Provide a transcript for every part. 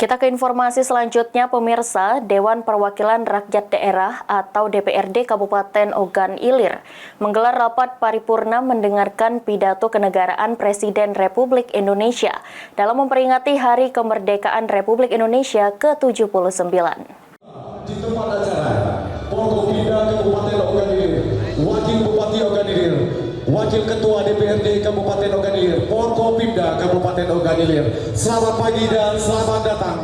Kita ke informasi selanjutnya, pemirsa. Dewan Perwakilan Rakyat Daerah atau DPRD Kabupaten Ogan Ilir menggelar rapat paripurna mendengarkan pidato kenegaraan Presiden Republik Indonesia dalam memperingati Hari Kemerdekaan Republik Indonesia ke-79. Di tempat acara, Forkopimda Kabupaten Ogan Ilir, Wakil Bupati Ogan Ilir, Wakil Ketua DPRD Kabupaten Ogan Ilir, Forkopimda Kabupaten Ogan Ilir. Selamat pagi dan selamat datang.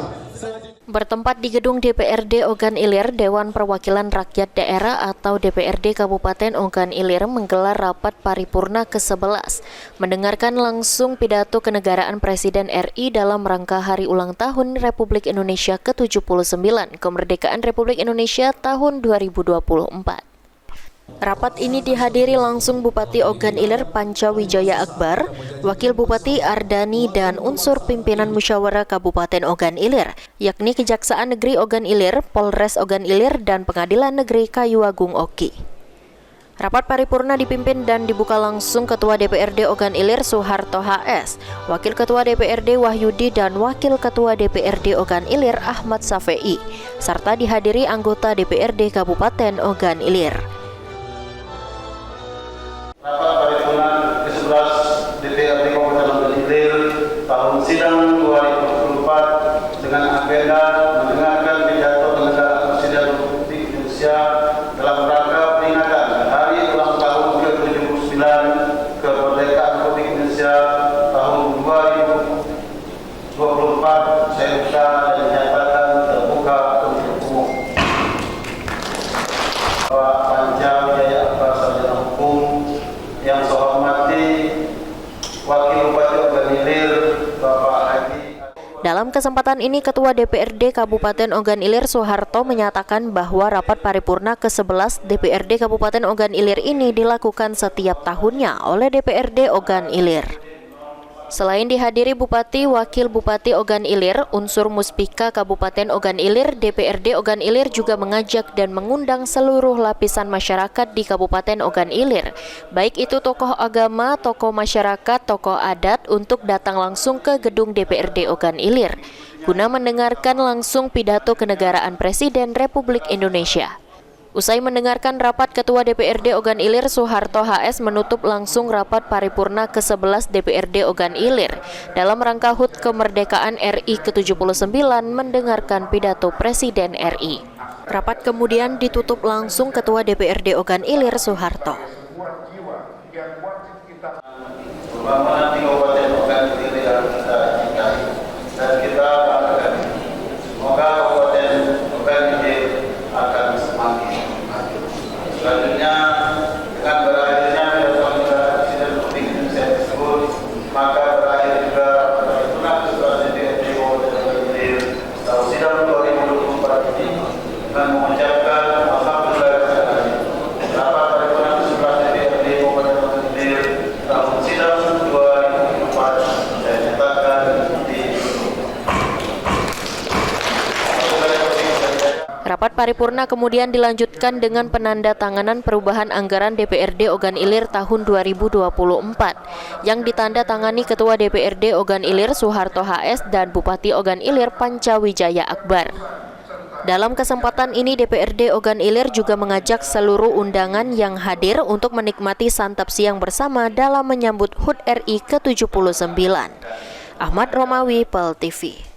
Bertempat di gedung DPRD Ogan Ilir, Dewan Perwakilan Rakyat Daerah atau DPRD Kabupaten Ogan Ilir menggelar rapat paripurna ke-11, mendengarkan langsung pidato kenegaraan Presiden RI dalam rangka Hari Ulang Tahun Republik Indonesia ke-79, Kemerdekaan Republik Indonesia tahun 2024. Rapat ini dihadiri langsung Bupati Ogan Ilir Panca Wijaya Akbar, Wakil Bupati Ardani dan unsur pimpinan musyawarah Kabupaten Ogan Ilir, yakni Kejaksaan Negeri Ogan Ilir, Polres Ogan Ilir, dan Pengadilan Negeri Kayu Agung Oki. Rapat paripurna dipimpin dan dibuka langsung Ketua DPRD Ogan Ilir Soeharto HS, Wakil Ketua DPRD Wahyudi dan Wakil Ketua DPRD Ogan Ilir Ahmad Safei, serta dihadiri anggota DPRD Kabupaten Ogan Ilir. Rapat paripurna ke-11 DPRD Kabupaten Ogan Ilir tahun sidang 2024 dengan agenda mendengarkan pidato kenegaraan Presiden Republik Indonesia dalam rangka peringatan Hari Ulang Tahun ke-79 Kemerdekaan Republik Indonesia tahun 2024. Saya buka dan dinyatakan terbuka untuk umum. Bapak Panca Wijaya Akbar, Sarjana Hukum. Yang saya hormati Wakil Bupati Ogan Ilir, Bapak Haji. Dalam kesempatan ini, Ketua DPRD Kabupaten Ogan Ilir Soeharto menyatakan bahwa rapat paripurna ke-11 DPRD Kabupaten Ogan Ilir ini dilakukan setiap tahunnya oleh DPRD Ogan Ilir. Selain dihadiri Bupati, Wakil Bupati Ogan Ilir, unsur Muspika Kabupaten Ogan Ilir, DPRD Ogan Ilir juga mengajak dan mengundang seluruh lapisan masyarakat di Kabupaten Ogan Ilir, baik itu tokoh agama, tokoh masyarakat, tokoh adat, untuk datang langsung ke gedung DPRD Ogan Ilir, guna mendengarkan langsung pidato kenegaraan Presiden Republik Indonesia. Usai mendengarkan rapat, Ketua DPRD Ogan Ilir Soeharto HS menutup langsung rapat paripurna ke-11 DPRD Ogan Ilir dalam rangka HUT Kemerdekaan RI ke-79 mendengarkan pidato Presiden RI. Rapat kemudian ditutup langsung Ketua DPRD Ogan Ilir Soeharto. Pembangunan di Kabupaten Ogan Ilir yang kita cintai dan kita banggakan. Semoga Kabupaten Ogan Ilir akan semakin maju. Selanjutnya, dengan berakhirnya pidato kenegaraan Presiden Republik Indonesia tersebut, maka berakhir juga paripurna ke-11 DPRD Kabupaten Ogan Ilir tahun sidang 2024 ini dengan mengucapkan alhamdulillah. Rapat paripurna ke-11 DPRD Kabupaten Ogan Ilir tahun sidang 2024 saya nyatakan di. Rapat paripurna kemudian dilanjutkan dengan penandatanganan perubahan anggaran DPRD Ogan Ilir tahun 2024 yang ditandatangani Ketua DPRD Ogan Ilir Soeharto HS dan Bupati Ogan Ilir Panca Wijaya Akbar. Dalam kesempatan ini, DPRD Ogan Ilir juga mengajak seluruh undangan yang hadir untuk menikmati santap siang bersama dalam menyambut HUT RI ke-79. Ahmad Romawi, PEL TV.